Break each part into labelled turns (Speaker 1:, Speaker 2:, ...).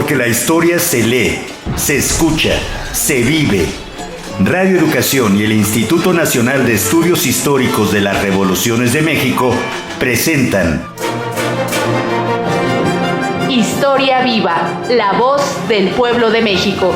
Speaker 1: Porque la historia se lee, se escucha, se vive. Radio Educación y el Instituto Nacional de Estudios Históricos de las Revoluciones de México presentan
Speaker 2: Historia Viva, la voz del pueblo de México.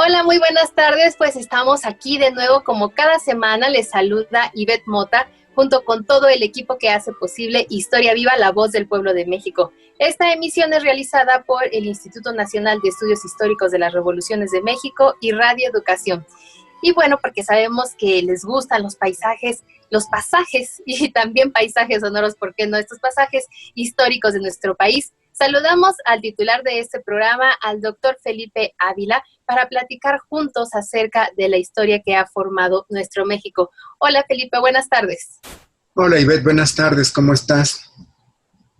Speaker 2: Hola, muy buenas tardes, pues estamos aquí de nuevo como cada semana. Les saluda Ivette Mota, junto con todo el equipo que hace posible Historia Viva, la voz del pueblo de México. Esta emisión es realizada por el Instituto Nacional de Estudios Históricos de las Revoluciones de México y Radio Educación. Y bueno, porque sabemos que les gustan los pasajes y también paisajes sonoros, ¿por qué no? Estos pasajes históricos de nuestro país. Saludamos al titular de este programa, al doctor Felipe Ávila, para platicar juntos acerca de la historia que ha formado nuestro México. Hola Felipe, buenas tardes.
Speaker 3: Hola Ivette, buenas tardes, ¿cómo estás?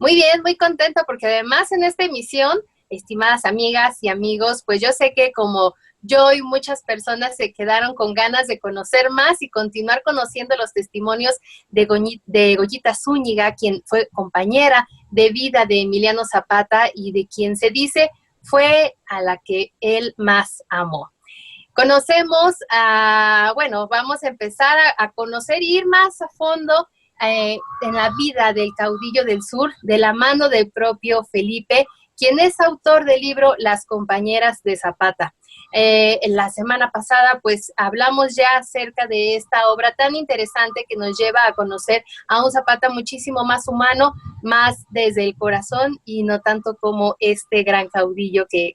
Speaker 2: Muy bien, muy contenta porque además en esta emisión, estimadas amigas y amigos, pues yo sé que como yo y muchas personas se quedaron con ganas de conocer más y continuar conociendo los testimonios de Goyita Zúñiga, quien fue compañera de vida de Emiliano Zapata y de quien se dice fue a la que él más amó. Conocemos, vamos a empezar a conocer, ir más a fondo en la vida del caudillo del sur, de la mano del propio Felipe, quien es autor del libro Las compañeras de Zapata. La semana pasada pues hablamos ya acerca de esta obra tan interesante que nos lleva a conocer a un Zapata muchísimo más humano, más desde el corazón y no tanto como este gran caudillo que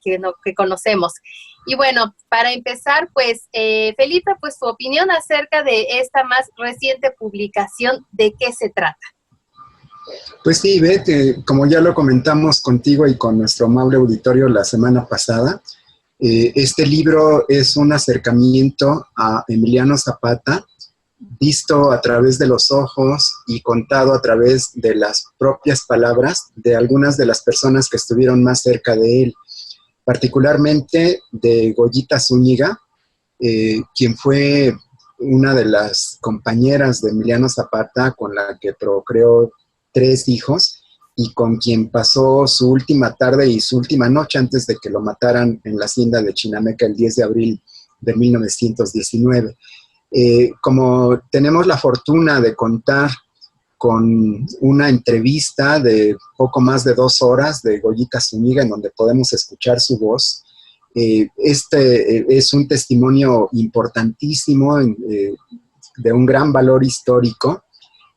Speaker 2: conocemos. Y bueno, para empezar pues Felipe, pues tu opinión acerca de esta más reciente publicación, ¿de qué se trata?
Speaker 3: Pues sí, Ivette, como ya lo comentamos contigo y con nuestro amable auditorio la semana pasada, este libro es un acercamiento a Emiliano Zapata, visto a través de los ojos y contado a través de las propias palabras de algunas de las personas que estuvieron más cerca de él, particularmente de Goyita Zúñiga, quien fue una de las compañeras de Emiliano Zapata con la que procreó 3 hijos y con quien pasó su última tarde y su última noche antes de que lo mataran en la hacienda de Chinameca el 10 de abril de 1919. Como tenemos la fortuna de contar con una entrevista de poco más de 2 horas de Goyita Zúñiga en donde podemos escuchar su voz, este es un testimonio importantísimo de un gran valor histórico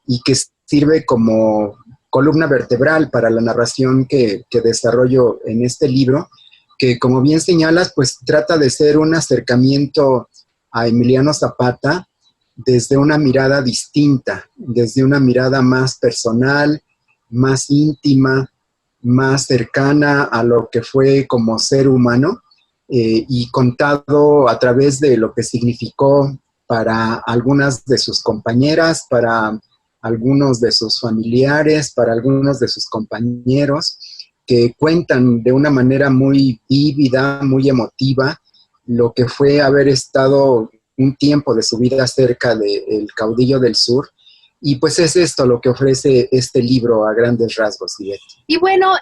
Speaker 3: y que sirve como columna vertebral para la narración que desarrollo en este libro, que como bien señalas, pues trata de ser un acercamiento a Emiliano Zapata desde una mirada distinta, desde una mirada más personal, más íntima, más cercana a lo que fue como ser humano, y contado a través de lo que significó para algunas de sus compañeras, para algunos de sus familiares, para algunos de sus compañeros, que cuentan de una manera muy vívida, muy emotiva, lo que fue haber estado un tiempo de su vida cerca del caudillo del sur. Y pues es esto lo que ofrece este libro a grandes rasgos.
Speaker 2: Y bueno,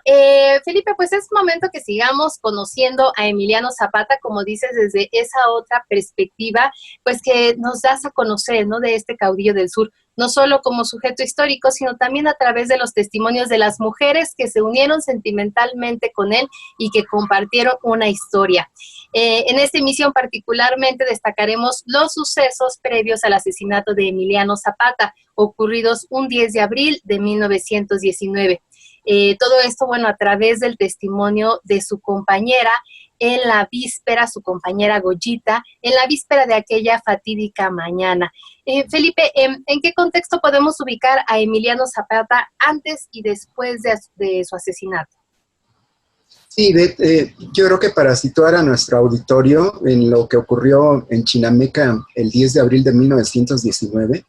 Speaker 2: Felipe, pues es momento que sigamos conociendo a Emiliano Zapata, como dices, desde esa otra perspectiva, pues que nos das a conocer, ¿no? De este caudillo del sur, no solo como sujeto histórico, sino también a través de los testimonios de las mujeres que se unieron sentimentalmente con él y que compartieron una historia. En esta emisión particularmente destacaremos los sucesos previos al asesinato de Emiliano Zapata, ocurridos un 10 de abril de 1919. Todo esto, bueno, a través del testimonio de su compañera en la víspera, su compañera Goyita, en la víspera de aquella fatídica mañana. Felipe, ¿en qué contexto podemos ubicar a Emiliano Zapata antes y después de su asesinato?
Speaker 3: Sí, yo creo que para situar a nuestro auditorio en lo que ocurrió en Chinameca el 10 de abril de 1919,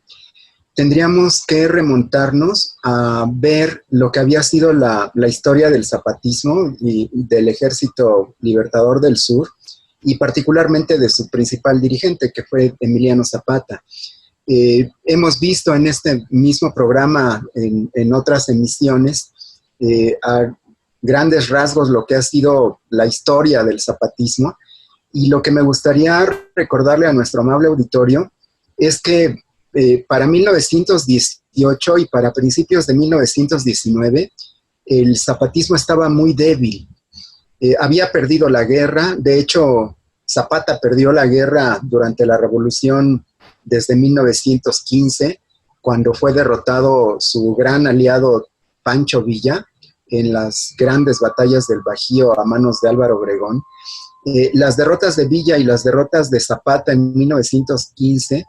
Speaker 3: tendríamos que remontarnos a ver lo que había sido la historia del zapatismo y del Ejército Libertador del Sur, y particularmente de su principal dirigente, que fue Emiliano Zapata. Hemos visto en este mismo programa, en otras emisiones, a grandes rasgos lo que ha sido la historia del zapatismo, y lo que me gustaría recordarle a nuestro amable auditorio es que para 1918 y para principios de 1919, el zapatismo estaba muy débil. Había perdido la guerra. De hecho, Zapata perdió la guerra durante la revolución desde 1915, cuando fue derrotado su gran aliado Pancho Villa en las grandes batallas del Bajío a manos de Álvaro Obregón. Las derrotas de Villa y las derrotas de Zapata en 1915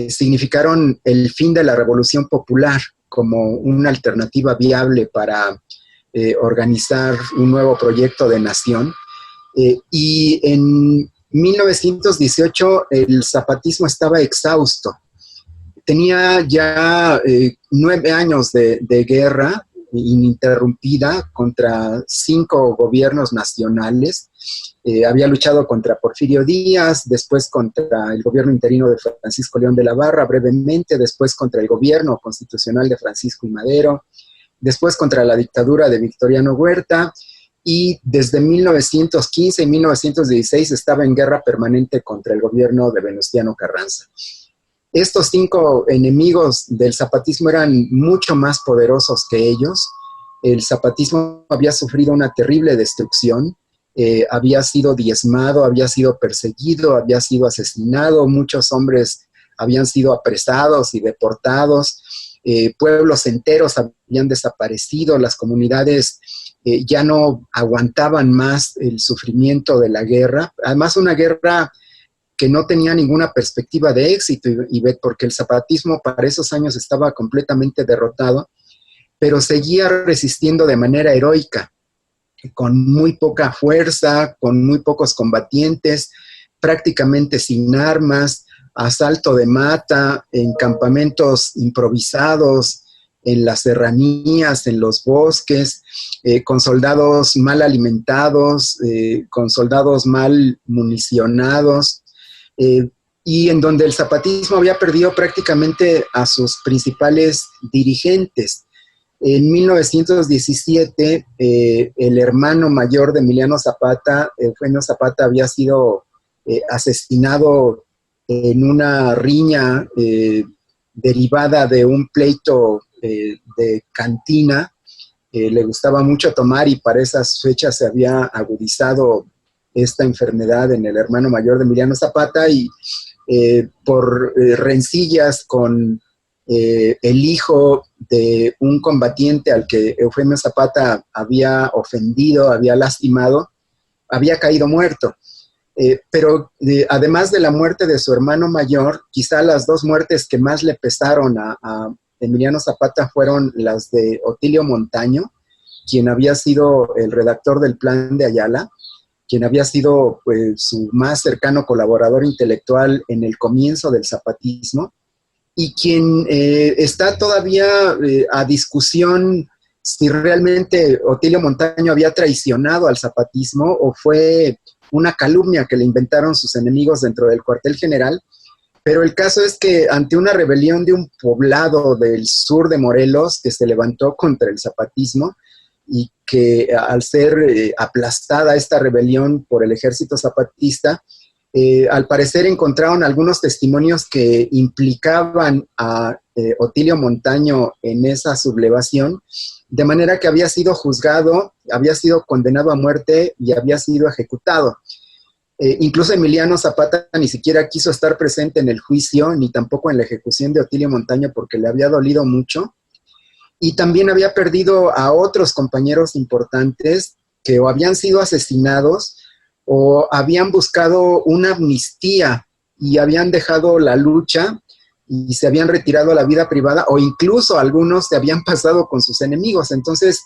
Speaker 3: significaron el fin de la Revolución Popular como una alternativa viable para organizar un nuevo proyecto de nación. Y en 1918 el zapatismo estaba exhausto. Tenía ya 9 años de guerra ininterrumpida contra 5 gobiernos nacionales. Había luchado contra Porfirio Díaz, después contra el gobierno interino de Francisco León de la Barra, brevemente, después contra el gobierno constitucional de Francisco I. Madero, después contra la dictadura de Victoriano Huerta, y desde 1915 y 1916 estaba en guerra permanente contra el gobierno de Venustiano Carranza. Estos 5 enemigos del zapatismo eran mucho más poderosos que ellos. El zapatismo había sufrido una terrible destrucción, había sido diezmado, había sido perseguido, había sido asesinado, muchos hombres habían sido apresados y deportados, pueblos enteros habían desaparecido, las comunidades ya no aguantaban más el sufrimiento de la guerra. Además, una guerra que no tenía ninguna perspectiva de éxito, Ivette, porque el zapatismo para esos años estaba completamente derrotado, pero seguía resistiendo de manera heroica, con muy poca fuerza, con muy pocos combatientes, prácticamente sin armas, asalto de mata, en campamentos improvisados, en las serranías, en los bosques, con soldados mal alimentados, con soldados mal municionados, y en donde el zapatismo había perdido prácticamente a sus principales dirigentes. En 1917, el hermano mayor de Emiliano Zapata, Eugenio Zapata, había sido asesinado en una riña derivada de un pleito de cantina. Le gustaba mucho tomar y para esas fechas se había agudizado esta enfermedad en el hermano mayor de Emiliano Zapata, y por rencillas con el hijo de un combatiente al que Eugenio Zapata había ofendido, había lastimado, había caído muerto. Pero además de la muerte de su hermano mayor, quizá las 2 muertes que más le pesaron a Emiliano Zapata fueron las de Otilio Montaño, quien había sido el redactor del Plan de Ayala, quien había sido pues, su más cercano colaborador intelectual en el comienzo del zapatismo, y quien está todavía a discusión si realmente Otilio Montaño había traicionado al zapatismo o fue una calumnia que le inventaron sus enemigos dentro del cuartel general. Pero el caso es que ante una rebelión de un poblado del sur de Morelos que se levantó contra el zapatismo, y que al ser aplastada esta rebelión por el ejército zapatista, al parecer encontraron algunos testimonios que implicaban a Otilio Montaño en esa sublevación, de manera que había sido juzgado, había sido condenado a muerte y había sido ejecutado. Incluso Emiliano Zapata ni siquiera quiso estar presente en el juicio, ni tampoco en la ejecución de Otilio Montaño, porque le había dolido mucho. Y también había perdido a otros compañeros importantes que o habían sido asesinados o habían buscado una amnistía y habían dejado la lucha y se habían retirado a la vida privada, o incluso algunos se habían pasado con sus enemigos. Entonces,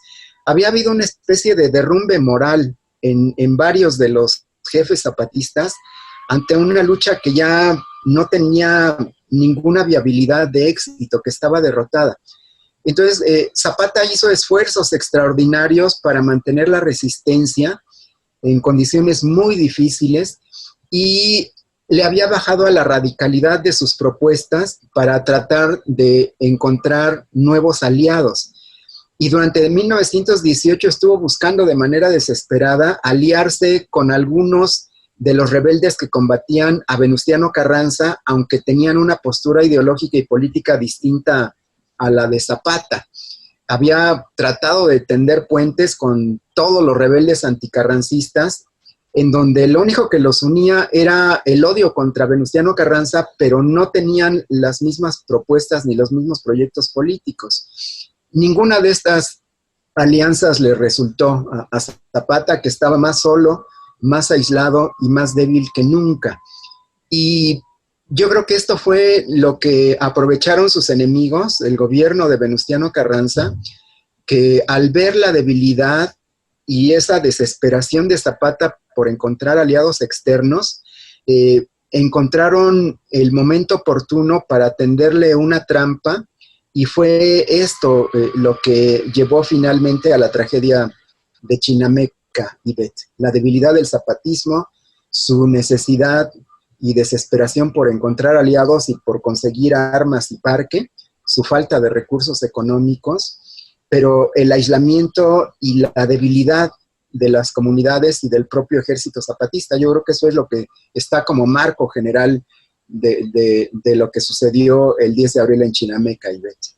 Speaker 3: había habido una especie de derrumbe moral en varios de los jefes zapatistas ante una lucha que ya no tenía ninguna viabilidad de éxito, que estaba derrotada. Entonces, Zapata hizo esfuerzos extraordinarios para mantener la resistencia en condiciones muy difíciles, y le había bajado a la radicalidad de sus propuestas para tratar de encontrar nuevos aliados. Y durante 1918 estuvo buscando de manera desesperada aliarse con algunos de los rebeldes que combatían a Venustiano Carranza, aunque tenían una postura ideológica y política distinta a la de Zapata. Había tratado de tender puentes con todos los rebeldes anticarrancistas, en donde lo único que los unía era el odio contra Venustiano Carranza, pero no tenían las mismas propuestas ni los mismos proyectos políticos. Ninguna de estas alianzas le resultó a Zapata, que estaba más solo, más aislado y más débil que nunca. Y yo creo que esto fue lo que aprovecharon sus enemigos, el gobierno de Venustiano Carranza, que al ver la debilidad y esa desesperación de Zapata por encontrar aliados externos, encontraron el momento oportuno para tenderle una trampa, y fue esto lo que llevó finalmente a la tragedia de Chinameca, Ivette. La debilidad del zapatismo, su necesidad y desesperación por encontrar aliados y por conseguir armas y parque, su falta de recursos económicos, pero el aislamiento y la debilidad de las comunidades y del propio ejército zapatista. Yo creo que eso es lo que está como marco general de lo que sucedió el 10 de abril en Chinameca, Ivette.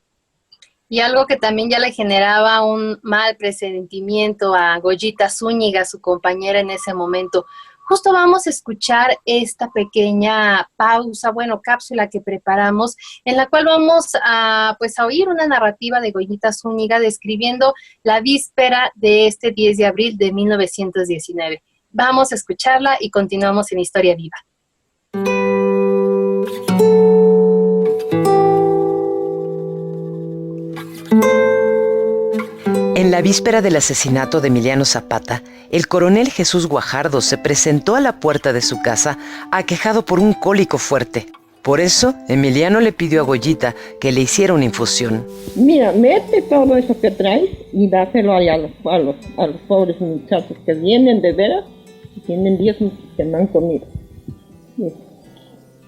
Speaker 2: Y algo que también ya le generaba un mal presentimiento a Goyita Zúñiga, su compañera en ese momento. Justo vamos a escuchar esta pequeña pausa, cápsula que preparamos, en la cual vamos a oír una narrativa de Goyita Zúñiga describiendo la víspera de este 10 de abril de 1919. Vamos a escucharla y continuamos en Historia Viva.
Speaker 4: En la víspera del asesinato de Emiliano Zapata, el coronel Jesús Guajardo se presentó a la puerta de su casa aquejado por un cólico fuerte. Por eso, Emiliano le pidió a Goyita que le hiciera una infusión.
Speaker 5: Mira, mete todo eso que traes y dáselo ahí a los pobres muchachos que vienen de veras, y tienen 10 meses que no han comido.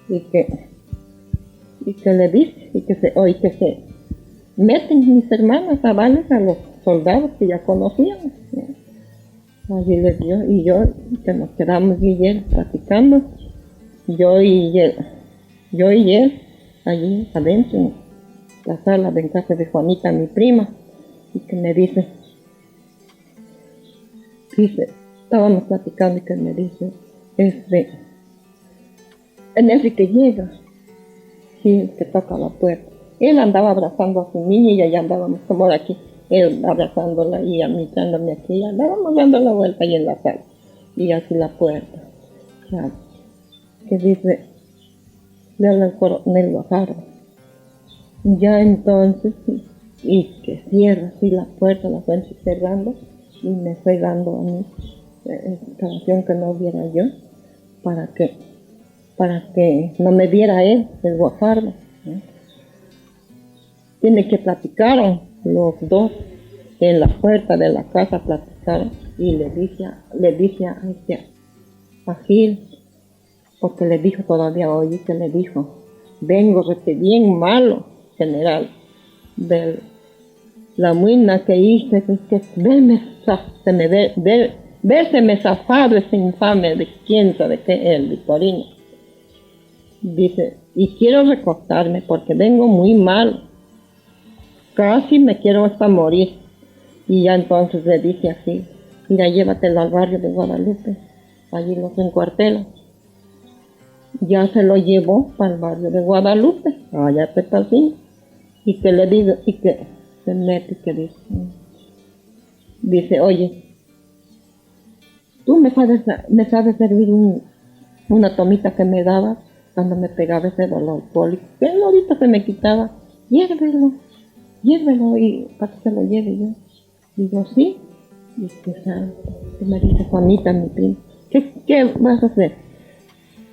Speaker 5: Y que le dice, y que se meten mis hermanas a bales a los soldados que ya conocíamos. Allí les dio, y yo, que nos quedamos Guillermo platicando, yo y él, allí adentro, en la sala de casa de Juanita, mi prima, y que me dice, estábamos platicando y que me dice, en ese que llega, sí, que toca la puerta. Él andaba abrazando a su niña y allá andábamos como de aquí, él abrazándola y a mí dándome aquí, y andábamos dando la vuelta ahí en la sala, y así la puerta, claro, que dice, le habla el coronel Guajardo, y ya entonces, y que cierra así la puerta, la fue cerrando, y me fue dando a mí información que no viera yo, para que no me viera él, el Guajardo, ¿no? Tiene que platicaron los dos en la puerta de la casa, platicaron, y le dice a Gil, porque le dijo todavía hoy, que le dijo, vengo bien malo, general, de la muina que hice, que vérseme zafado ese infame de quién sabe qué, el Vitorino. Dice, y quiero recostarme porque vengo muy malo. Casi me quiero hasta morir. Y ya entonces le dice así, mira, llévatelo al barrio de Guadalupe, allí los encuartelan. Ya se lo llevó para el barrio de Guadalupe, allá está así, y que le digo, y que se mete y que dice, oye, tú me sabes servir una tomita que me dabas cuando me pegaba ese dolor cólico, que él ahorita se me quitaba, hiérvelo, y para que se lo lleve yo. Digo, sí, y que me dice Juanita, mi prima, ¿qué vas a hacer?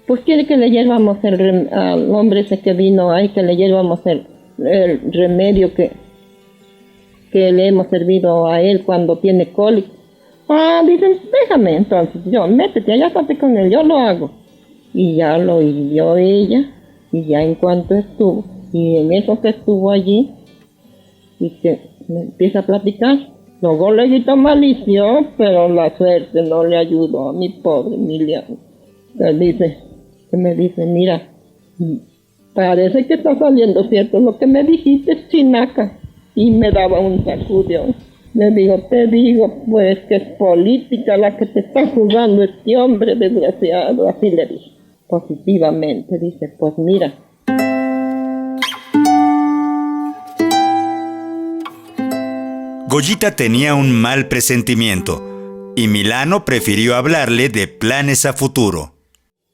Speaker 5: Pues quiere que le llevamos al hombre ese que vino ahí, que le llevamos el remedio que le hemos servido a él cuando tiene cólico. Dicen, déjame entonces, métete allá, estate con él, yo lo hago. y ya lo hirió ella, y ya en cuanto estuvo, y en eso que estuvo allí, y que me empieza a platicar. Luego le quitó malició, pero la suerte no le ayudó a mi pobre Emiliano. Que me dice, mira, parece que está saliendo cierto lo que me dijiste, chinaca. Y me daba un sacudón. Le digo, te digo, pues que es política la que te está jugando este hombre desgraciado. Así le dije, positivamente. Dice, pues mira.
Speaker 1: Goyita tenía un mal presentimiento y Milano prefirió hablarle de planes a futuro.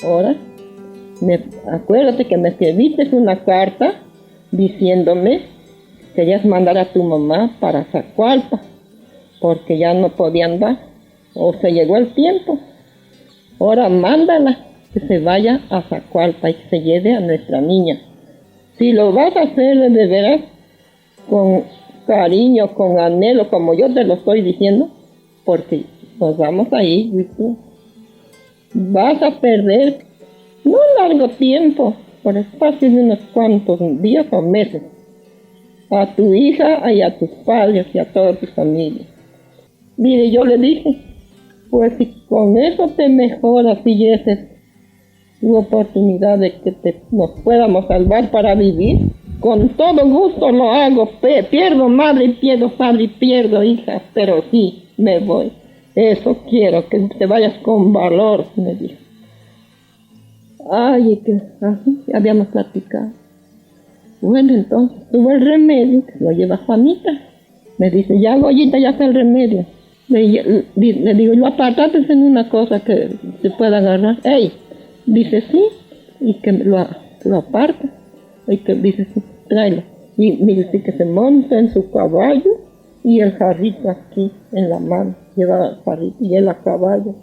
Speaker 5: Ahora, acuérdate que me escribiste una carta diciéndome que querías mandar a tu mamá para Zacualpa, porque ya no podía andar, o se llegó el tiempo. Ahora mándala, que se vaya a Zacualpa y que se lleve a nuestra niña. Si lo vas a hacer de veras, con cariño, con anhelo, como yo te lo estoy diciendo, porque nos vamos a ir, ¿viste? Vas a perder no largo tiempo, por espacio de unos cuantos días o meses, a tu hija y a tus padres y a toda tu familia. Mire, yo le dije, pues si con eso te mejoras y esa es tu oportunidad de que nos podamos salvar para vivir, con todo gusto lo hago. Pierdo madre y pierdo padre y pierdo hija, pero sí me voy. Eso quiero, que te vayas con valor, me dijo. Ay, que así habíamos platicado. Bueno, entonces tuvo el remedio, que lo lleva Juanita. Me dice, ya Goyita, ya está el remedio. Le digo, yo apartate en una cosa que se pueda agarrar. Ey, dice sí, y que lo aparta. Y que dice sí, tráelo. Y me dice que se monta en su caballo y el jarrito aquí en la mano. Lleva el jarrito y él a caballo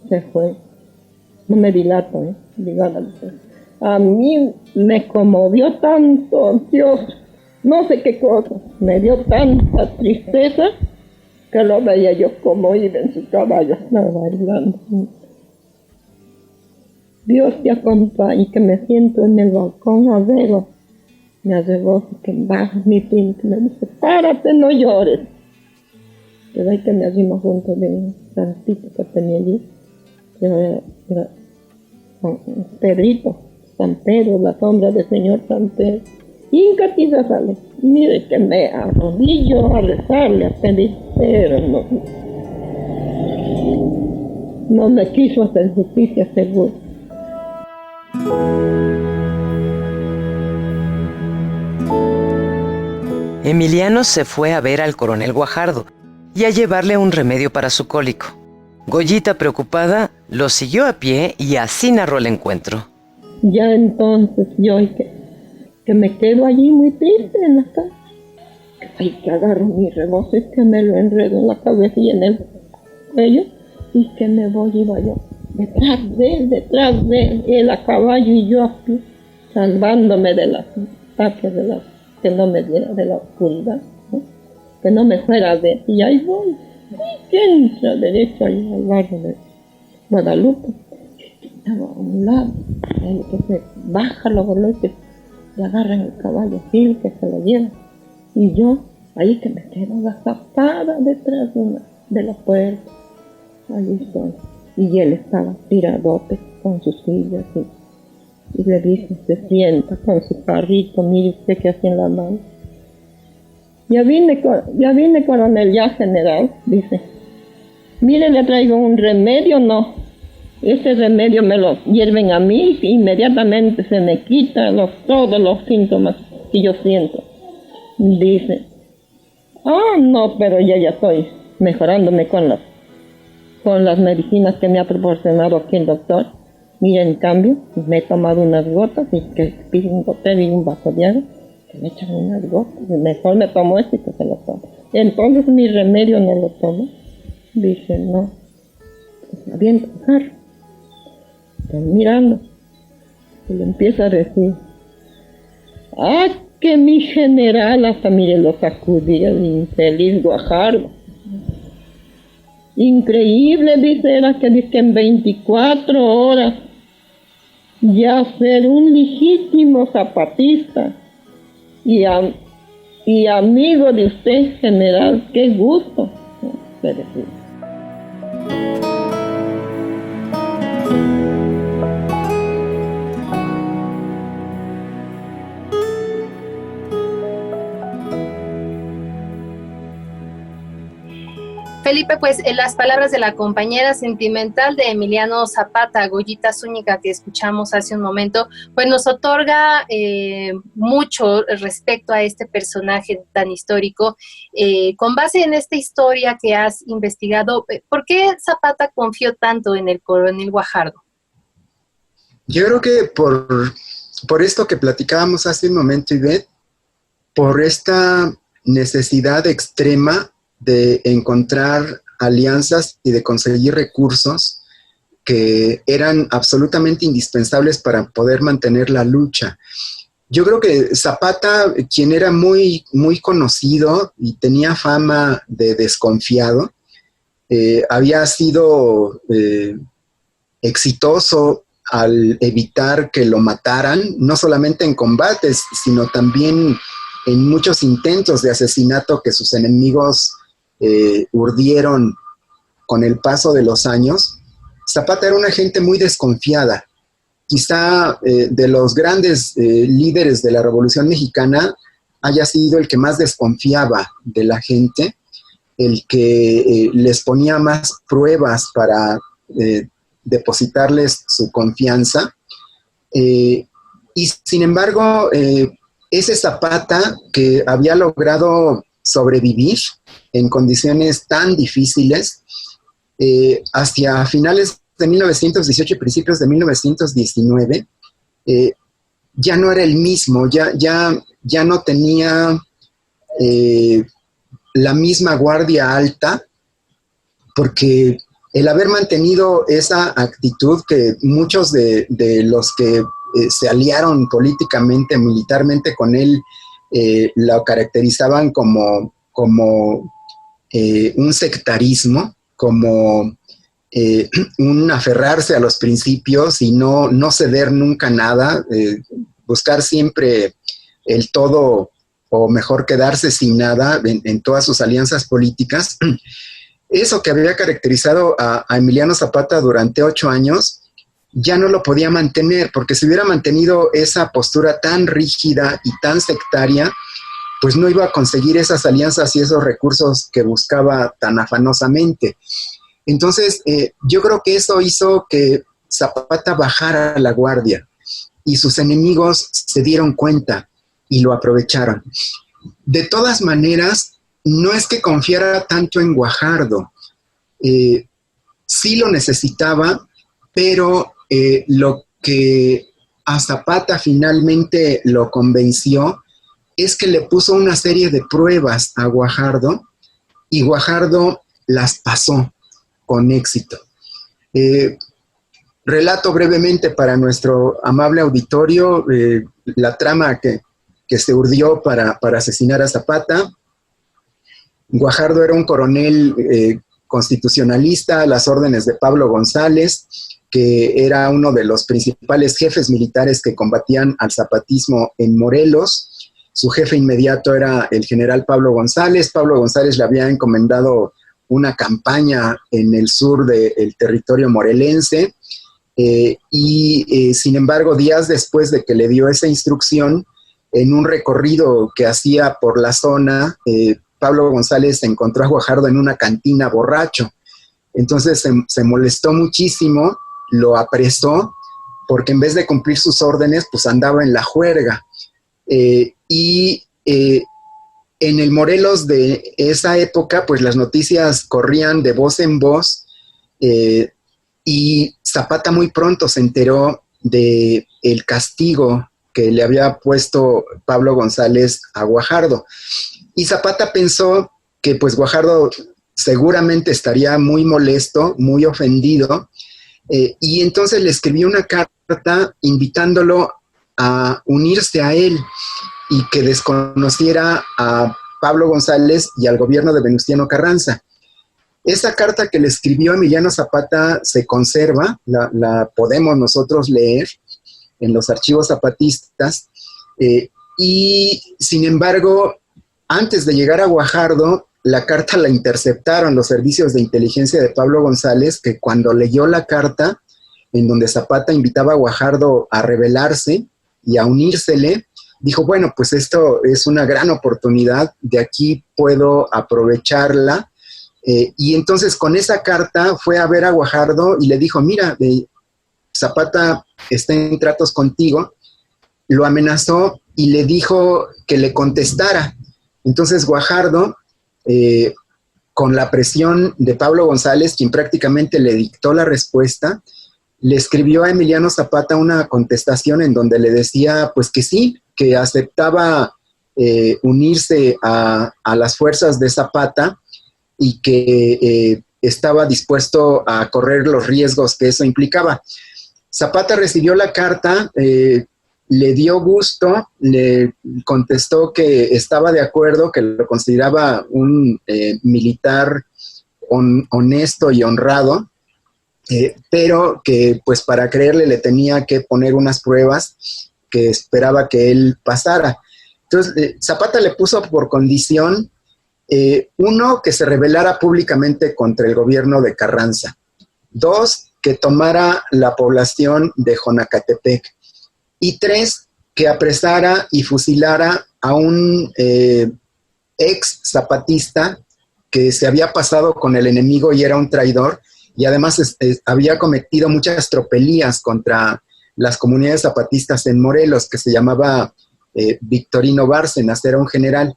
Speaker 5: se fue. No me dilato, a mí me conmovió tanto, Dios, no sé qué cosa, me dio tanta tristeza que lo veía yo como iba en su caballo, bailando. Dios te acompañe, y que me siento en el balcón a verlo. Me hace voz que baja mi primo, que me dice, párate, no llores. Pero ahí que me arrimo junto de un santito que tenía allí, era Pedrito, San Pedro, la sombra del Señor San Pedro. Y en Catiza sale, mire que me arrodillo a rezarle, a pedir, pero no me quiso hacer justicia, seguro.
Speaker 4: Emiliano se fue a ver al coronel Guajardo y a llevarle un remedio para su cólico. Goyita, preocupada, lo siguió a pie y así narró el encuentro.
Speaker 5: Ya entonces yo que me quedo allí muy triste en la casa. Que agarro mi rebozo y que me lo enredo en la cabeza y en el cuello y que me voy y vaya detrás de él a caballo y yo a pie, salvándome de las tapias que no me diera de la oscuridad, ¿no? Que no me fuera a ver. Y ahí voy. Y que entra derecho ahí al barrio de Guadalupe. Estaba a un lado, que se baja los bolotes, le agarran el caballo, Gil, que se lo lleva. Y yo, ahí que me quedo agazapada detrás de la puerta. Ahí estoy. Y él estaba tiradote con sus sillas y le dice, se sienta con su carrito, mire usted que hace en la mano. Ya vine, coronel, ya general, dice. Mire, le traigo un remedio, no. Ese remedio me lo hierven a mí y inmediatamente se me quita todos los síntomas que yo siento. Dice, no, pero ya estoy mejorándome con las medicinas que me ha proporcionado aquí el doctor. Mire, en cambio, me he tomado unas gotas y que pide un gotero y un vaso de agua. Me echan unas gotas, mejor me tomo esto y que se lo tomo. Entonces mi remedio no lo tomo. Dice, no, pues avienta el jarro. Estoy mirando. Y le empieza a decir, que mi general, hasta mire, lo sacudía el infeliz Guajardo. Increíble, dice, era que dice que en 24 horas ya ser un legítimo zapatista y amigo de usted, general, qué gusto.
Speaker 2: Felipe, pues en las palabras de la compañera sentimental de Emiliano Zapata, Goyita Zúñiga, que escuchamos hace un momento, pues nos otorga mucho respecto a este personaje tan histórico. Con base en esta historia que has investigado, ¿por qué Zapata confió tanto en el coronel Guajardo?
Speaker 3: Yo creo que por esto que platicábamos hace un momento, Ivette, por esta necesidad extrema de encontrar alianzas y de conseguir recursos que eran absolutamente indispensables para poder mantener la lucha. Yo creo que Zapata, quien era muy, muy conocido y tenía fama de desconfiado, había sido exitoso al evitar que lo mataran, no solamente en combates, sino también en muchos intentos de asesinato que sus enemigos urdieron con el paso de los años. Zapata era una gente muy desconfiada. Quizá de los grandes líderes de la Revolución Mexicana haya sido el que más desconfiaba de la gente, el que les ponía más pruebas para depositarles su confianza. Y sin embargo, ese Zapata que había logrado sobrevivir en condiciones tan difíciles, hacia finales de 1918 y principios de 1919, ya no era el mismo, ya no tenía la misma guardia alta, porque el haber mantenido esa actitud que muchos de los que se aliaron políticamente, militarmente con él, lo caracterizaban como un sectarismo, como un aferrarse a los principios y no ceder nunca nada, buscar siempre el todo, o mejor quedarse sin nada en todas sus alianzas políticas. Eso que había caracterizado a Emiliano Zapata durante 8 años, ya no lo podía mantener, porque si hubiera mantenido esa postura tan rígida y tan sectaria, pues no iba a conseguir esas alianzas y esos recursos que buscaba tan afanosamente. Entonces, yo creo que eso hizo que Zapata bajara la guardia y sus enemigos se dieron cuenta y lo aprovecharon. De todas maneras, no es que confiara tanto en Guajardo. Sí lo necesitaba, pero lo que a Zapata finalmente lo convenció es que le puso una serie de pruebas a Guajardo y Guajardo las pasó con éxito. Relato brevemente para nuestro amable auditorio la trama que se urdió para asesinar a Zapata. Guajardo era un coronel constitucionalista a las órdenes de Pablo González, que era uno de los principales jefes militares que combatían al zapatismo en Morelos. Su jefe inmediato era el general Pablo González. Pablo González le había encomendado una campaña en el sur del territorio morelense y sin embargo, días después de que le dio esa instrucción, en un recorrido que hacía por la zona, Pablo González encontró a Guajardo en una cantina borracho. Entonces se molestó muchísimo, lo apresó, porque en vez de cumplir sus órdenes, pues andaba en la juerga. En el Morelos de esa época, pues las noticias corrían de voz en voz y Zapata muy pronto se enteró de el castigo que le había puesto Pablo González a Guajardo. Y Zapata pensó que pues Guajardo seguramente estaría muy molesto, muy ofendido, y entonces le escribió una carta invitándolo a unirse a él y que desconociera a Pablo González y al gobierno de Venustiano Carranza. Esa carta que le escribió Emiliano Zapata se conserva, la podemos nosotros leer, en los archivos zapatistas, y sin embargo, antes de llegar a Guajardo, la carta la interceptaron los servicios de inteligencia de Pablo González, que cuando leyó la carta en donde Zapata invitaba a Guajardo a rebelarse y a unírsele, dijo, bueno, pues esto es una gran oportunidad, de aquí puedo aprovecharla. Y entonces con esa carta fue a ver a Guajardo y le dijo, mira, Zapata está en tratos contigo, lo amenazó y le dijo que le contestara. Entonces Guajardo, con la presión de Pablo González, quien prácticamente le dictó la respuesta, le escribió a Emiliano Zapata una contestación en donde le decía pues que sí, que aceptaba unirse a las fuerzas de Zapata y que estaba dispuesto a correr los riesgos que eso implicaba. Zapata recibió la carta, le dio gusto, le contestó que estaba de acuerdo, que lo consideraba un militar honesto y honrado, pero que pues para creerle le tenía que poner unas pruebas que esperaba que él pasara. Entonces Zapata le puso por condición, uno, que se rebelara públicamente contra el gobierno de Carranza; dos, que tomara la población de Jonacatepec; y tres, que apresara y fusilara a un ex zapatista que se había pasado con el enemigo y era un traidor, y además había cometido muchas tropelías contra las comunidades zapatistas en Morelos, que se llamaba Victorino Bárcenas, era un general.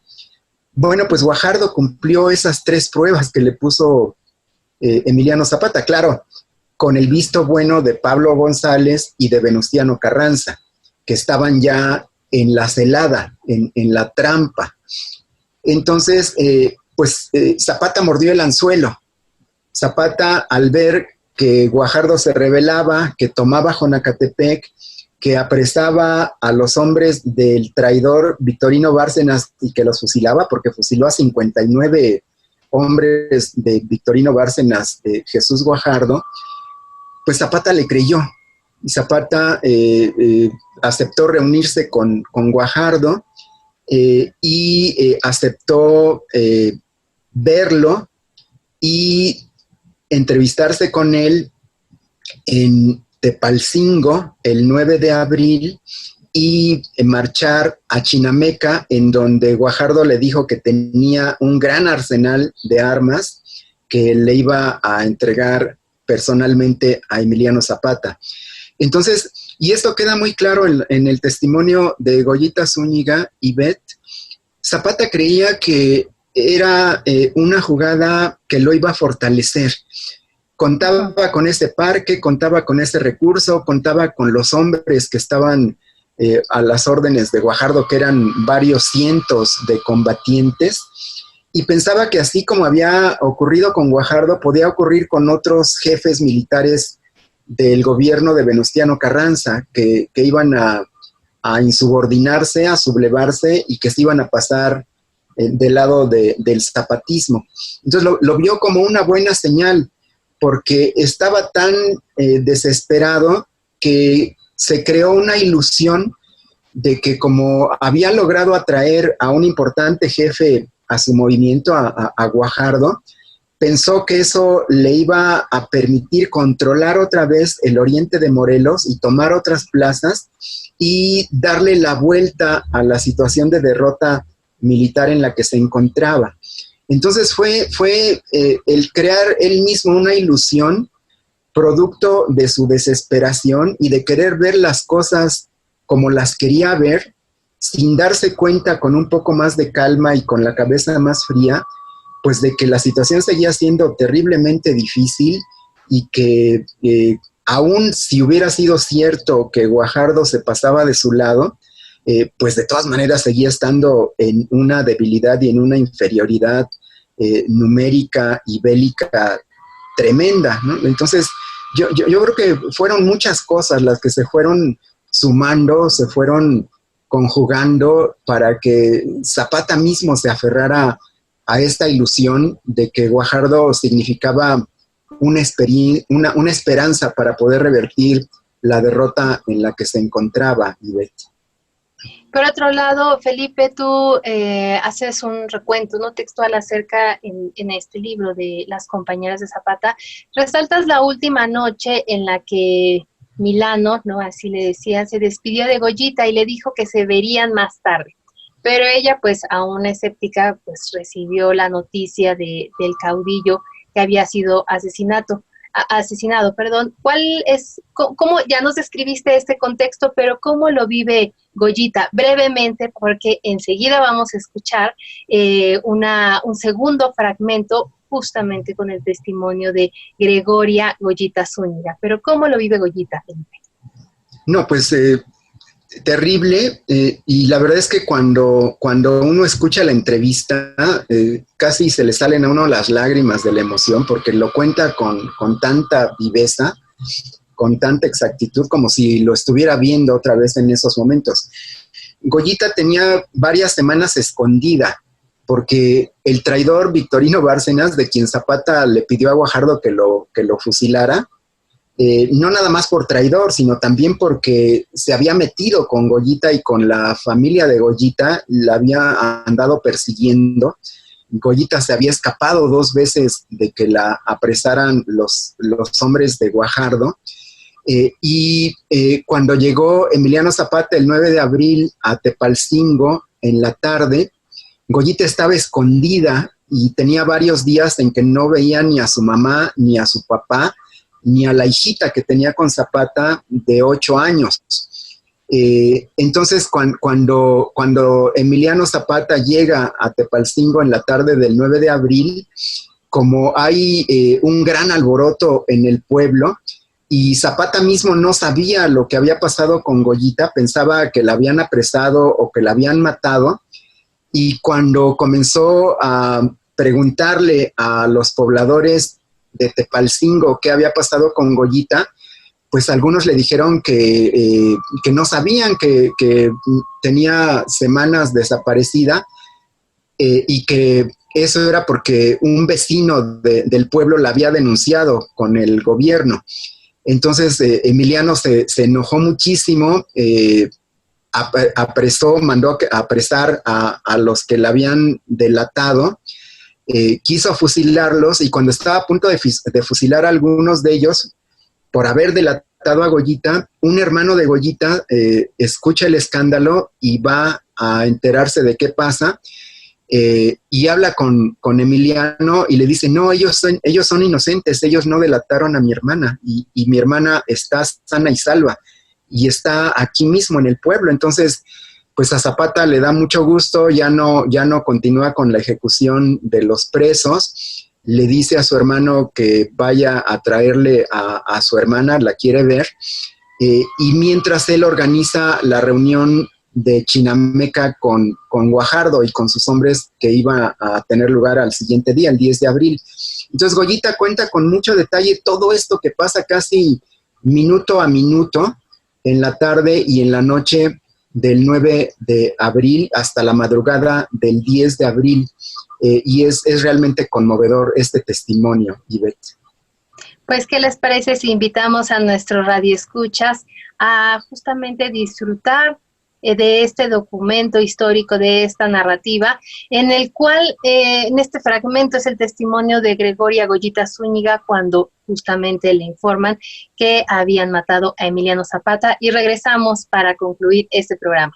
Speaker 3: Bueno, pues Guajardo cumplió esas tres pruebas que le puso Emiliano Zapata, claro, con el visto bueno de Pablo González y de Venustiano Carranza, que estaban ya en la celada, en la trampa. Entonces, Zapata mordió el anzuelo. Zapata, al ver que Guajardo se rebelaba, que tomaba Jonacatepec, que apresaba a los hombres del traidor Victorino Bárcenas y que los fusilaba, porque fusiló a 59 hombres de Victorino Bárcenas, Jesús Guajardo, pues Zapata le creyó. Y Zapata aceptó reunirse con Guajardo y aceptó verlo y entrevistarse con él en Tepalcingo el 9 de abril y marchar a Chinameca, en donde Guajardo le dijo que tenía un gran arsenal de armas que le iba a entregar personalmente a Emiliano Zapata. Entonces, y esto queda muy claro en el testimonio de Goyita Zúñiga y Bet, Zapata creía que era una jugada que lo iba a fortalecer. Contaba con ese parque, contaba con ese recurso, contaba con los hombres que estaban a las órdenes de Guajardo, que eran varios cientos de combatientes, y pensaba que así como había ocurrido con Guajardo, podía ocurrir con otros jefes militares del gobierno de Venustiano Carranza, que iban a insubordinarse, a sublevarse y que se iban a pasar del lado del zapatismo. Entonces lo vio como una buena señal, porque estaba tan desesperado que se creó una ilusión de que como había logrado atraer a un importante jefe a su movimiento, a Guajardo, pensó que eso le iba a permitir controlar otra vez el oriente de Morelos y tomar otras plazas y darle la vuelta a la situación de derrota militar en la que se encontraba. Entonces fue el crear él mismo una ilusión producto de su desesperación y de querer ver las cosas como las quería ver, sin darse cuenta, con un poco más de calma y con la cabeza más fría, pues de que la situación seguía siendo terriblemente difícil y que aún si hubiera sido cierto que Guajardo se pasaba de su lado, pues de todas maneras seguía estando en una debilidad y en una inferioridad numérica y bélica tremenda, ¿no? Entonces, yo creo que fueron muchas cosas las que se fueron sumando, se fueron conjugando para que Zapata mismo se aferrara a esta ilusión de que Guajardo significaba una esperanza para poder revertir la derrota en la que se encontraba Ivette.
Speaker 2: Por otro lado, Felipe, tú haces un recuento no textual acerca en este libro de Las compañeras de Zapata. Resaltas la última noche en la que Milano, ¿no? Así le decía, se despidió de Goyita y le dijo que se verían más tarde. Pero ella, pues, aún escéptica, pues, recibió la noticia del caudillo que había sido asesinado. ¿Cuál es, cómo, ya nos describiste este contexto, pero cómo lo vive Goyita? Brevemente, porque enseguida vamos a escuchar un segundo fragmento justamente con el testimonio de Gregoria Goyita Zúñiga. Pero ¿cómo lo vive Goyita, Felipe?
Speaker 3: No, pues terrible, y la verdad es que cuando uno escucha la entrevista, casi se le salen a uno las lágrimas de la emoción, porque lo cuenta con tanta viveza, con tanta exactitud, como si lo estuviera viendo otra vez en esos momentos. Goyita tenía varias semanas escondida, porque el traidor Victorino Bárcenas, de quien Zapata le pidió a Guajardo que lo fusilara, no nada más por traidor, sino también porque se había metido con Goyita y con la familia de Goyita, la había andado persiguiendo. Goyita se había escapado 2 veces de que la apresaran los hombres de Guajardo. Cuando llegó Emiliano Zapata el 9 de abril a Tepalcingo en la tarde, Goyita estaba escondida y tenía varios días en que no veía ni a su mamá ni a su papá, ni a la hijita que tenía con Zapata de 8 años. Entonces, cuando Emiliano Zapata llega a Tepalcingo en la tarde del 9 de abril, como hay un gran alboroto en el pueblo, y Zapata mismo no sabía lo que había pasado con Goyita, pensaba que la habían apresado o que la habían matado, y cuando comenzó a preguntarle a los pobladores de Tepalcingo qué había pasado con Goyita, pues algunos le dijeron que no sabían, que tenía semanas desaparecida, y que eso era porque un vecino del pueblo la había denunciado con el gobierno. Entonces Emiliano se enojó muchísimo, mandó a apresar a los que la habían delatado, quiso fusilarlos, y cuando estaba a punto de fusilar a algunos de ellos por haber delatado a Goyita, un hermano de Goyita escucha el escándalo y va a enterarse de qué pasa, y habla con Emiliano y le dice: no, ellos son inocentes, ellos no delataron a mi hermana, y mi hermana está sana y salva y está aquí mismo en el pueblo. Entonces, pues a Zapata le da mucho gusto, ya no continúa con la ejecución de los presos, le dice a su hermano que vaya a traerle a su hermana, la quiere ver, y mientras él organiza la reunión de Chinameca con Guajardo y con sus hombres, que iba a tener lugar al siguiente día, el 10 de abril. Entonces Goyita cuenta con mucho detalle todo esto que pasa casi minuto a minuto, en la tarde y en la noche del 9 de abril hasta la madrugada del 10 de abril, y es realmente conmovedor este testimonio, Ivette.
Speaker 2: Pues, ¿qué les parece si invitamos a nuestros radioescuchas a justamente disfrutar de este documento histórico, de esta narrativa, en el cual, en este fragmento, es el testimonio de Gregoria Goyita Zúñiga cuando justamente le informan que habían matado a Emiliano Zapata, y regresamos para concluir este programa.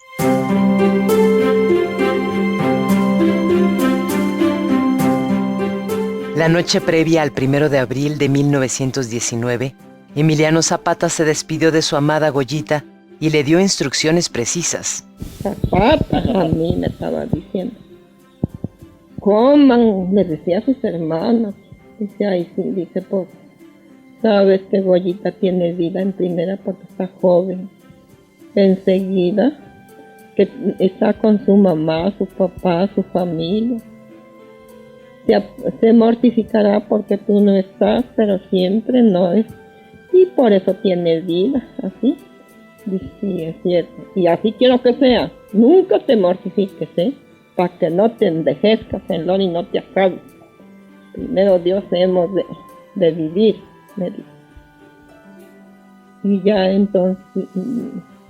Speaker 4: La noche previa al 1 de abril de 1919, Emiliano Zapata se despidió de su amada Goyita y le dio instrucciones precisas.
Speaker 5: Zapata a mí me estaba diciendo: coman, le decía a sus hermanos. Dice: ay, sí, dice, pues, sabes que Goyita tiene vida en primera porque está joven. Enseguida, que está con su mamá, su papá, su familia. Se mortificará porque tú no estás, pero siempre no es. Y por eso tiene vida, así. Dice: sí, es cierto. Y así quiero que sea. Nunca te mortifiques, para que no te envejezcas en lo y no te acabes. Primero Dios hemos de vivir, me dice. Y ya entonces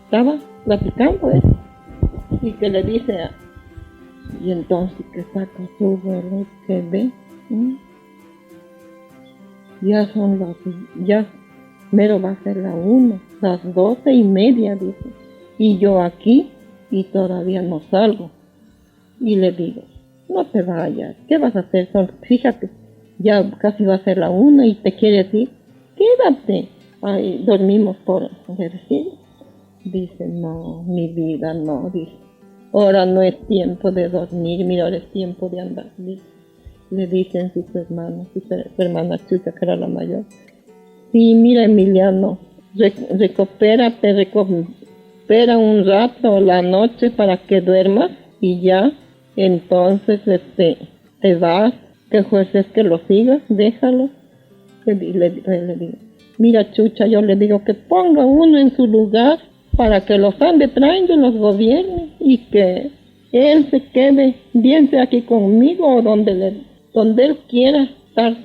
Speaker 5: estaba platicando eso. Y que le dice, y entonces que saca su reloj que ve. Ya mero va a ser la 1, las 12:30, dice. Y yo aquí y todavía no salgo. Y le digo, no te vayas, ¿qué vas a hacer? Fíjate, ya casi va a ser la 1 y te quieres ir, quédate. Ay, dormimos por decir. Dice, no, mi vida, no, dice. Ahora no es tiempo de dormir, mira, ahora es tiempo de andar, dice. Le dicen sus hermanos, su hermana Chucha, que era la mayor. Sí, mira, Emiliano, recupera un rato la noche para que duermas y ya, entonces te vas, que jueces que lo sigas, déjalo. Le digo, mira, Chucha, yo le digo que ponga uno en su lugar para que los ande trayendo los gobiernos y que él se quede, bien sea aquí conmigo o donde él quiera estar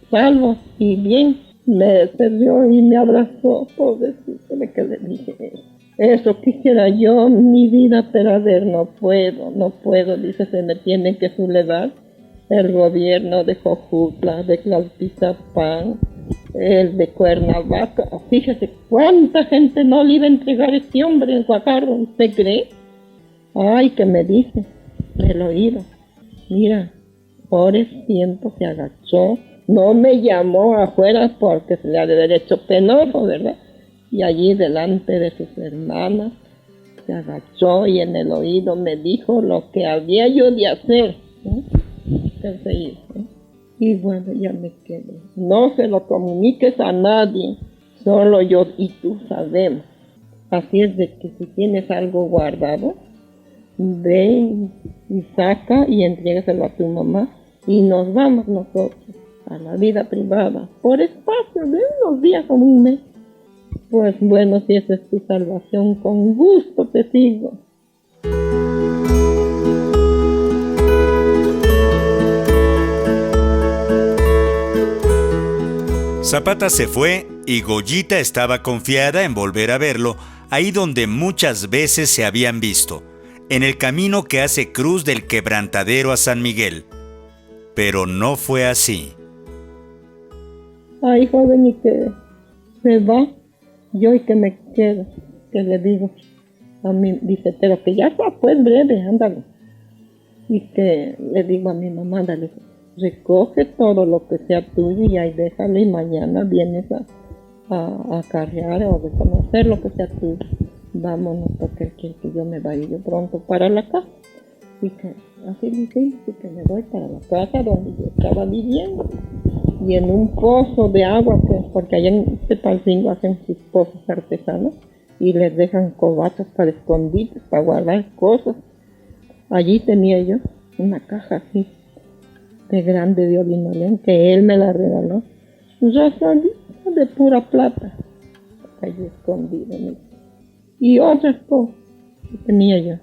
Speaker 5: salvo y bien. Me sirvió y me abrazó, pobrecito, que le dije eso quisiera yo, mi vida, pero a ver, no puedo, dice, se me tiene que sublevar el gobierno de Jojutla, de Tlaltizapán, el de Cuernavaca. Fíjese cuánta gente no le iba a entregar este hombre en Guajardo, ¿usted cree? Ay, que me dice, el oído, mira, por ese tiempo se agachó, no me llamó afuera porque se le ha de haber hecho penoso, ¿verdad? Y allí delante de sus hermanas se agachó y en el oído me dijo lo que había yo de hacer. Y bueno, ya me quedé. No se lo comuniques a nadie, solo yo y tú sabemos. Así es de que si tienes algo guardado, ve y saca y entrégaselo a tu mamá y nos vamos nosotros a la vida privada por espacio de unos días o un mes. Pues bueno, si esa es tu salvación, con gusto te sigo.
Speaker 1: Zapata se fue y Goyita estaba confiada en volver a verlo ahí donde muchas veces se habían visto, en el camino que hace cruz del Quebrantadero a San Miguel. Pero no fue así.
Speaker 5: Ay, joven, y que se va, yo y que me quedo, que le digo a mí, dice, pero que ya está, pues breve, ándale. Y que le digo a mi mamá, ándale, recoge todo lo que sea tuyo y ahí déjalo y mañana vienes a carrear o reconocer lo que sea tuyo. Vámonos porque él quiere que yo me vaya yo pronto para la casa. Y que así dije, que me voy para la casa donde yo estaba viviendo. Y en un pozo de agua, porque allá en Tepalcingo hacen sus pozos artesanos y les dejan cobachas para escondites, para guardar cosas. Allí tenía yo una caja así de grande de olinolén que él me la regaló. Rosalía de pura plata, allí escondida. Y otras cosas que tenía yo.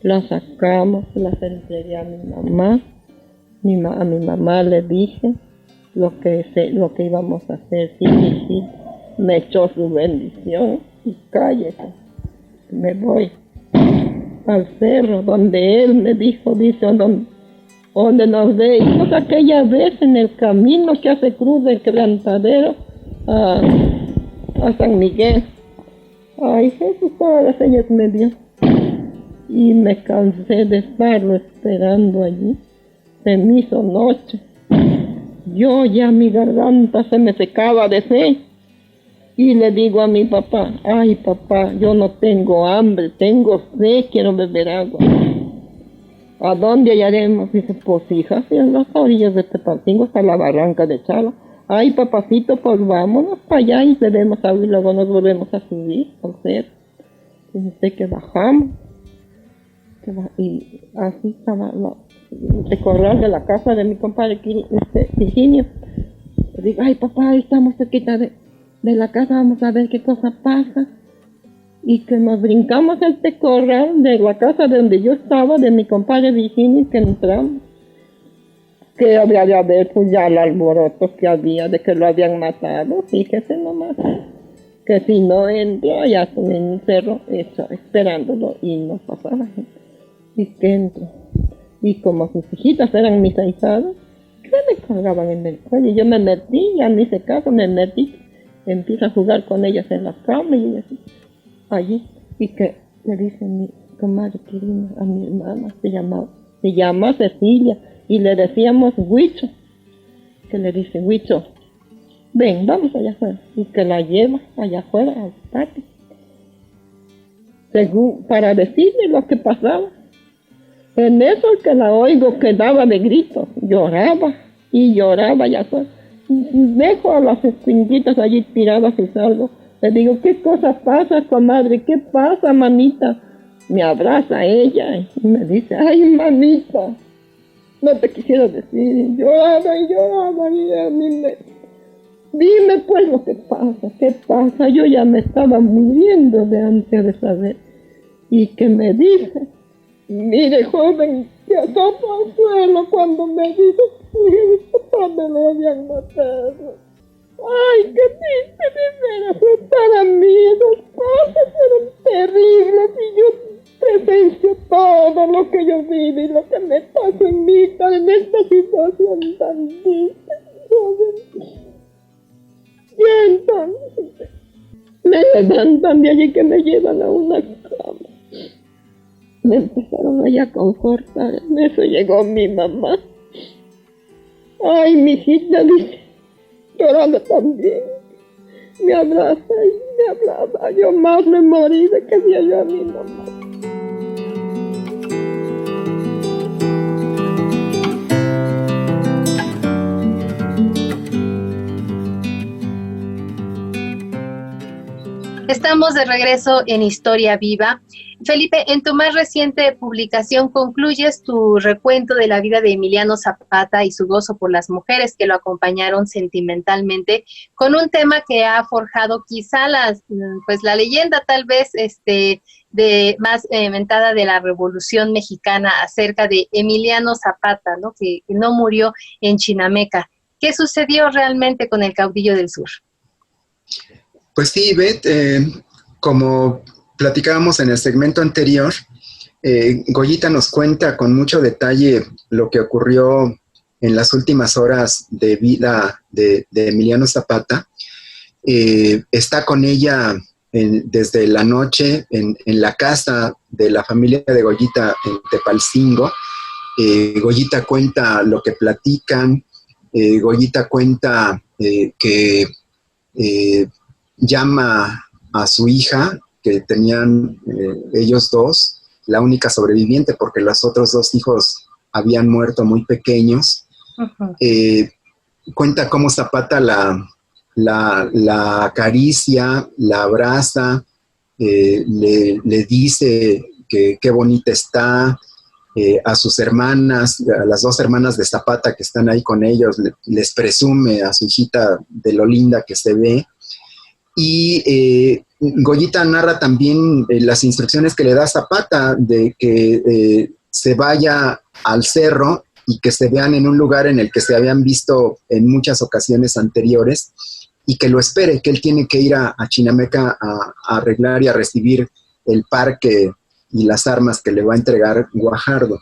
Speaker 5: Las sacamos, las entregué a mi mamá. A mi mamá le dije lo que íbamos a hacer. Sí. Me echó su bendición y cállese. Me voy al cerro donde él me dijo, dice, donde nos veíamos aquella vez en el camino que hace cruz del Quebrantadero a San Miguel. Ay, Jesús, todas las señas me dio. Y me cansé de estarlo esperando allí. Se me hizo noche. Yo ya mi garganta se me secaba de sed. Y le digo a mi papá, ay papá, yo no tengo hambre, tengo sed, quiero beber agua. ¿A dónde hallaremos? Dice, pues hija, si en las orillas de Tepalcingo está la barranca de Chala. Ay papacito, pues vámonos para allá y bebemos agua y luego nos volvemos a subir al cerro. Y dice que bajamos. Y así estaba el corral de la casa de mi compadre Virginio. Le digo, ay papá, ahí estamos cerquita de la casa, vamos a ver qué cosa pasa. Y que nos brincamos este corral de la casa de donde yo estaba, de mi compadre Virginio, que entramos. Que habría de haber pues ya el alboroto que había de que lo habían matado, fíjese nomás. que si no entro, allá estoy en el cerro, esperándolo, y no pasaba gente. Y que entro. Y como sus hijitas eran mis ahijadas, que me colgaban en el cuello. Y yo me metí, ya me hice caso, me metí. Empiezo a jugar con ellas en la cama y así, allí. Y que le dice mi comadre Quirina a mi hermana, se llama Cecilia, y le decíamos Huicho, que le dice Huicho, ven, vamos allá afuera, y que la lleva allá afuera al patio, para decirle lo que pasaba. En eso que la oigo que daba de gritos, lloraba y lloraba allá afuera. Dejo a las espinguitas allí tiradas y salgo. Le digo, ¿qué cosa pasa, comadre? ¿Qué pasa, mamita? Me abraza ella y me dice, ay, mamita, no te quisiera decir. Y lloraba y a mí dime pues lo que pasa, ¿qué pasa? Yo ya me estaba muriendo de ansia de saber. Y que me dice, mire, joven, que asoma al suelo cuando me dijo que mi papá me lo habían matado. Ay, qué triste de veras, para mí esas cosas eran terribles y yo presencio todo lo que yo vivo y lo que me pasa en mi vida en esta situación tan difícil, joven. Y entonces me levantan de allí que me llevan a una cama. Me empezaron allá a confortar, en eso llegó mi mamá. Ay, mi hijita, dice, llorando también. Me abraza y me hablaba. Yo más me morí de que vi yo a mi mamá.
Speaker 2: Estamos de regreso en Historia Viva. Felipe, en tu más reciente publicación concluyes tu recuento de la vida de Emiliano Zapata y su gozo por las mujeres que lo acompañaron sentimentalmente, con un tema que ha forjado quizá la leyenda tal vez de más inventada de la Revolución Mexicana acerca de Emiliano Zapata, ¿no? Que no murió en Chinameca. ¿Qué sucedió realmente con el caudillo del sur?
Speaker 3: Pues sí, Beth, como platicábamos en el segmento anterior, Goyita nos cuenta con mucho detalle lo que ocurrió en las últimas horas de vida de Emiliano Zapata. Está con ella desde la noche en la casa de la familia de Goyita en Tepalcingo. Goyita cuenta lo que platican. Goyita cuenta que llama a su hija, que tenían ellos dos, la única sobreviviente porque los otros dos hijos habían muerto muy pequeños. Uh-huh. Cuenta cómo Zapata la acaricia, la abraza, le dice que qué bonita está. A sus hermanas, a las dos hermanas de Zapata que están ahí con ellos, les presume a su hijita de lo linda que se ve. Y Goyita narra también las instrucciones que le da Zapata de que se vaya al cerro y que se vean en un lugar en el que se habían visto en muchas ocasiones anteriores y que lo espere, que él tiene que ir a Chinameca a arreglar y a recibir el parque y las armas que le va a entregar Guajardo.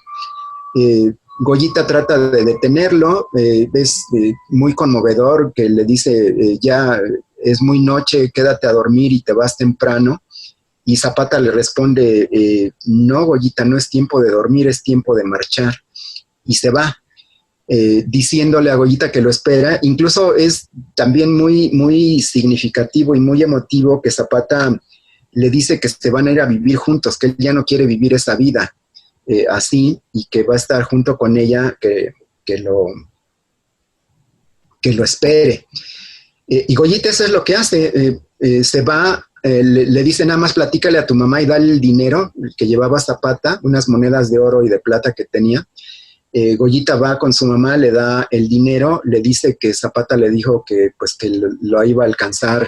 Speaker 3: Goyita trata de detenerlo, es muy conmovedor que le dice, ya es muy noche, quédate a dormir y te vas temprano. Y Zapata le responde, no, Goyita, no es tiempo de dormir, es tiempo de marchar. Y se va, diciéndole a Goyita que lo espera. Incluso es también muy, muy significativo y muy emotivo que Zapata le dice que se van a ir a vivir juntos, que él ya no quiere vivir esa vida así y que va a estar junto con ella, que lo espere. Y Goyita eso es lo que hace, se va, le dice nada más platícale a tu mamá y dale el dinero que llevaba Zapata, unas monedas de oro y de plata que tenía. Goyita va con su mamá, le da el dinero, le dice que Zapata le dijo que lo iba a alcanzar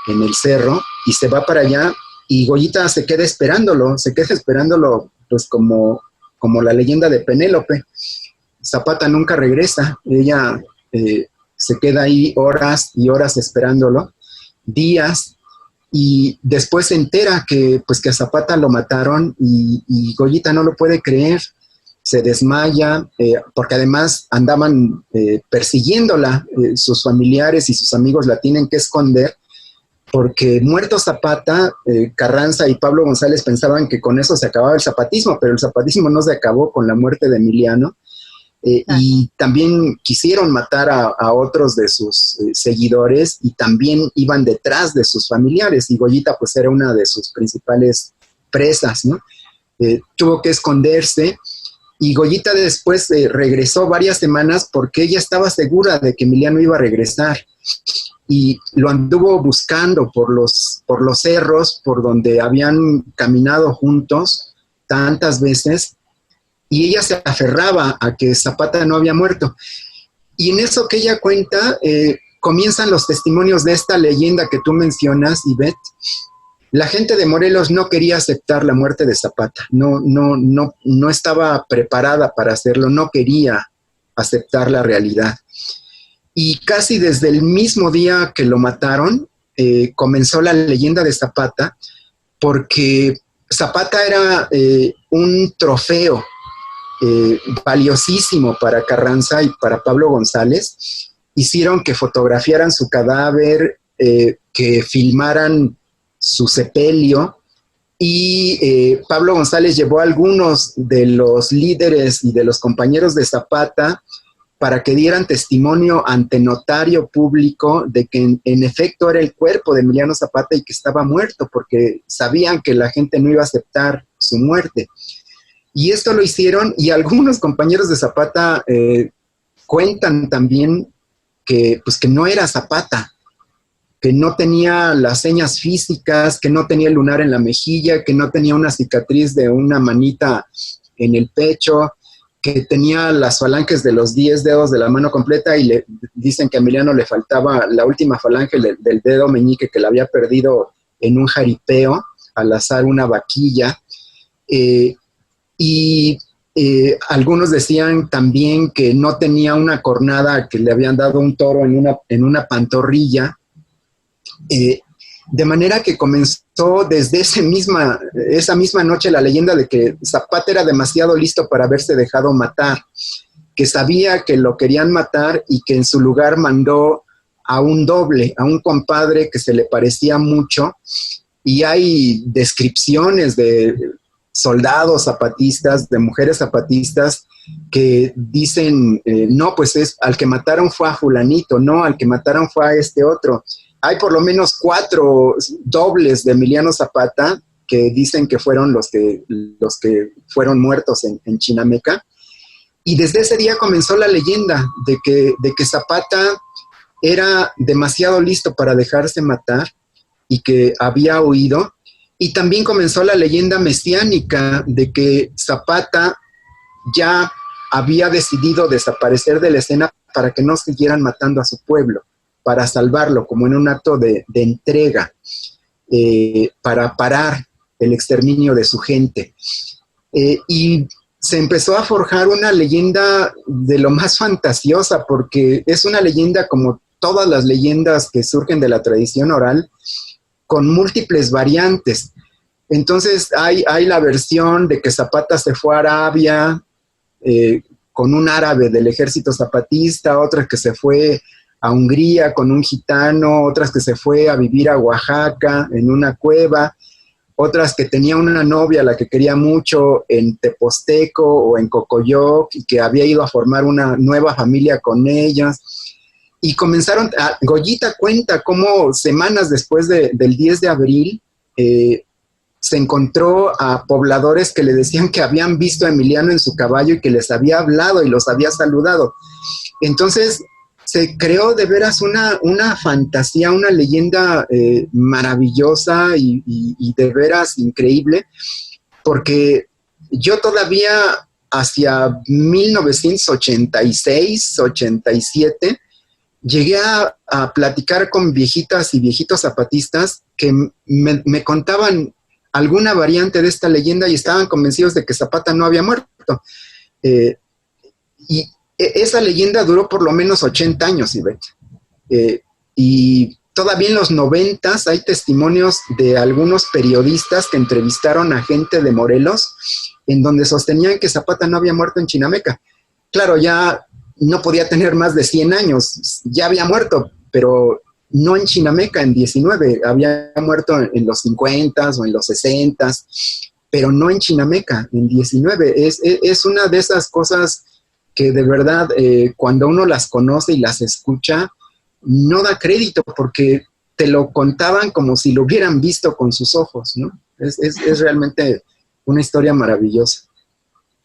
Speaker 3: en el cerro y se va para allá y Goyita se queda esperándolo pues como la leyenda de Penélope. Zapata nunca regresa, ella se queda ahí horas y horas esperándolo, días, y después se entera que, pues, que a Zapata lo mataron y Goyita no lo puede creer, se desmaya, porque además andaban persiguiéndola, sus familiares y sus amigos la tienen que esconder, porque muerto Zapata, Carranza y Pablo González pensaban que con eso se acababa el zapatismo, pero el zapatismo no se acabó con la muerte de Emiliano, y también quisieron matar a otros de sus seguidores y también iban detrás de sus familiares, y Goyita pues era una de sus principales presas, ¿no? Tuvo que esconderse, y Goyita después regresó varias semanas porque ella estaba segura de que Emiliano iba a regresar, y lo anduvo buscando por los cerros por donde habían caminado juntos tantas veces, y ella se aferraba a que Zapata no había muerto. Y en eso que ella cuenta, comienzan los testimonios de esta leyenda que tú mencionas, Ivette. La gente de Morelos no quería aceptar la muerte de Zapata, no estaba preparada para hacerlo, no quería aceptar la realidad. Y casi desde el mismo día que lo mataron, comenzó la leyenda de Zapata, porque Zapata era un trofeo valiosísimo para Carranza y para Pablo González. Hicieron que fotografiaran su cadáver, que filmaran su sepelio, y Pablo González llevó a algunos de los líderes y de los compañeros de Zapata para que dieran testimonio ante notario público de que en efecto era el cuerpo de Emiliano Zapata y que estaba muerto, porque sabían que la gente no iba a aceptar su muerte. Y esto lo hicieron, y algunos compañeros de Zapata cuentan también que, pues, que no era Zapata, que no tenía las señas físicas, que no tenía el lunar en la mejilla, que no tenía una cicatriz de una manita en el pecho, que tenía las falanges de los 10 dedos de la mano completa, y le dicen que a Emiliano le faltaba la última falange del dedo meñique, que la había perdido en un jaripeo, al azar una vaquilla. Algunos decían también que no tenía una cornada, que le habían dado un toro en una pantorrilla. De manera que comenzó desde esa misma noche la leyenda de que Zapata era demasiado listo para haberse dejado matar, que sabía que lo querían matar y que en su lugar mandó a un doble, a un compadre que se le parecía mucho, y hay descripciones de soldados zapatistas, de mujeres zapatistas, que dicen, no, pues al que mataron fue a fulanito, no, al que mataron fue a este otro. Hay por lo menos 4 dobles de Emiliano Zapata que dicen que fueron los que fueron muertos en Chinameca. Y desde ese día comenzó la leyenda de que Zapata era demasiado listo para dejarse matar y que había huido. Y también comenzó la leyenda mesiánica de que Zapata ya había decidido desaparecer de la escena para que no siguieran matando a su pueblo, para salvarlo, como en un acto de entrega, para parar el exterminio de su gente. Y se empezó a forjar una leyenda de lo más fantasiosa, porque es una leyenda como todas las leyendas que surgen de la tradición oral, con múltiples variantes. Entonces hay la versión de que Zapata se fue a Arabia con un árabe del ejército zapatista, otra que se fue a Hungría con un gitano, otras que se fue a vivir a Oaxaca en una cueva, otras que tenía una novia a la que quería mucho en Teposteco o en Cocoyoc y que había ido a formar una nueva familia con ellas. Y comenzaron, Goyita cuenta cómo semanas después del 10 de abril se encontró a pobladores que le decían que habían visto a Emiliano en su caballo y que les había hablado y los había saludado. Entonces se creó de veras una fantasía, una leyenda maravillosa y de veras increíble, porque yo todavía hacia 1986, 87, llegué a platicar con viejitas y viejitos zapatistas que me contaban alguna variante de esta leyenda y estaban convencidos de que Zapata no había muerto. Y esa leyenda duró por lo menos 80 años, Ivette. Y todavía en los 90s hay testimonios de algunos periodistas que entrevistaron a gente de Morelos en donde sostenían que Zapata no había muerto en Chinameca. Claro, ya no podía tener más de 100 años, ya había muerto, pero no en Chinameca, en 19, había muerto en los 50s o en los 60s, pero no en Chinameca, en 19. Es una de esas cosas que de verdad, cuando uno las conoce y las escucha, no da crédito porque te lo contaban como si lo hubieran visto con sus ojos, ¿no? Es realmente una historia maravillosa.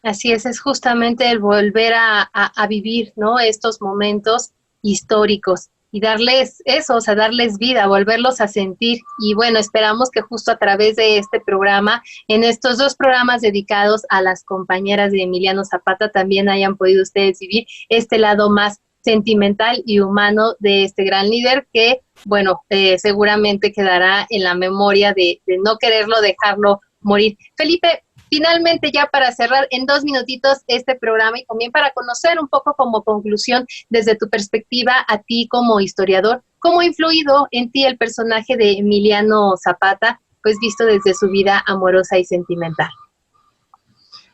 Speaker 2: Así es justamente el volver a vivir, ¿no? Estos momentos históricos y darles eso, o sea, darles vida, volverlos a sentir. Y bueno, esperamos que justo a través de este programa, en estos 2 programas dedicados a las compañeras de Emiliano Zapata, también hayan podido ustedes vivir este lado más sentimental y humano de este gran líder que, bueno, seguramente quedará en la memoria de no quererlo dejarlo morir. Felipe, finalmente ya para cerrar en 2 minutitos este programa y también para conocer un poco como conclusión desde tu perspectiva a ti como historiador, ¿cómo ha influido en ti el personaje de Emiliano Zapata, pues visto desde su vida amorosa y sentimental?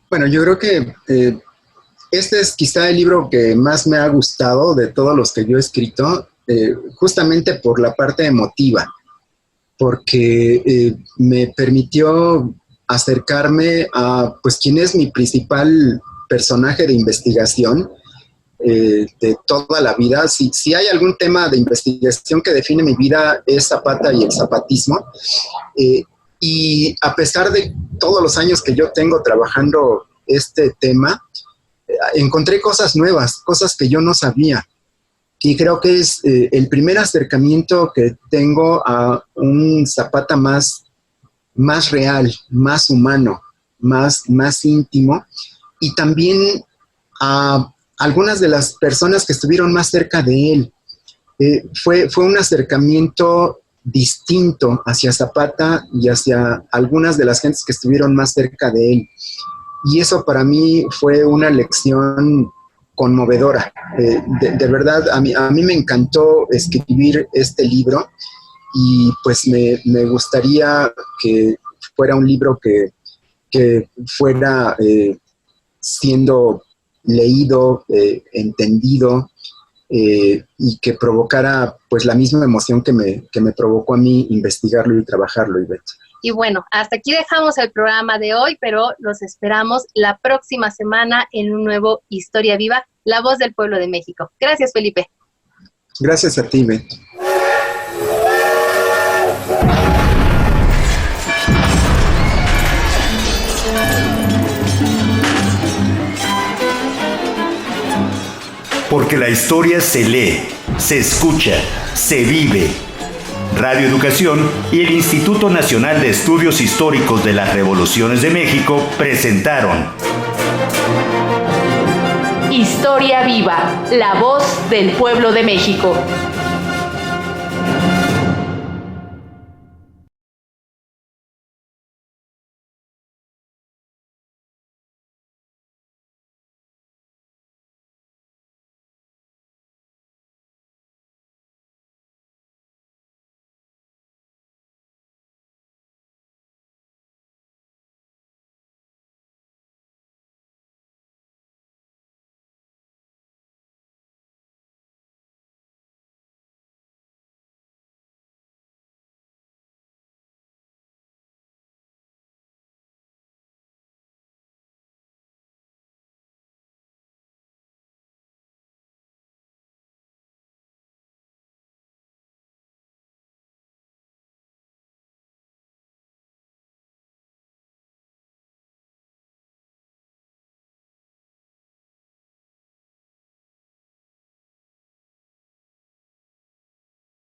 Speaker 3: Bueno, yo creo que este es quizá el libro que más me ha gustado de todos los que yo he escrito, justamente por la parte emotiva, porque me permitió acercarme a, pues, quien es mi principal personaje de investigación de toda la vida. Si hay algún tema de investigación que define mi vida, es Zapata y el zapatismo. Y a pesar de todos los años que yo tengo trabajando este tema, encontré cosas nuevas, cosas que yo no sabía. Y creo que es el primer acercamiento que tengo a un Zapata más real, más humano, más íntimo, y también a algunas de las personas que estuvieron más cerca de él. Fue un acercamiento distinto hacia Zapata y hacia algunas de las gentes que estuvieron más cerca de él. Y eso para mí fue una lección conmovedora. De verdad, a mí me encantó escribir este libro. Y pues me gustaría que fuera un libro que fuera siendo leído, entendido, y que provocara pues la misma emoción que me provocó a mí investigarlo y trabajarlo, Ivette.
Speaker 2: Y bueno, hasta aquí dejamos el programa de hoy, pero los esperamos la próxima semana en un nuevo Historia Viva, La Voz del Pueblo de México. Gracias, Felipe.
Speaker 3: Gracias a ti, Ivette.
Speaker 1: Porque la historia se lee, se escucha, se vive. Radio Educación y el Instituto Nacional de Estudios Históricos de las Revoluciones de México presentaron
Speaker 6: Historia Viva, la voz del pueblo de México.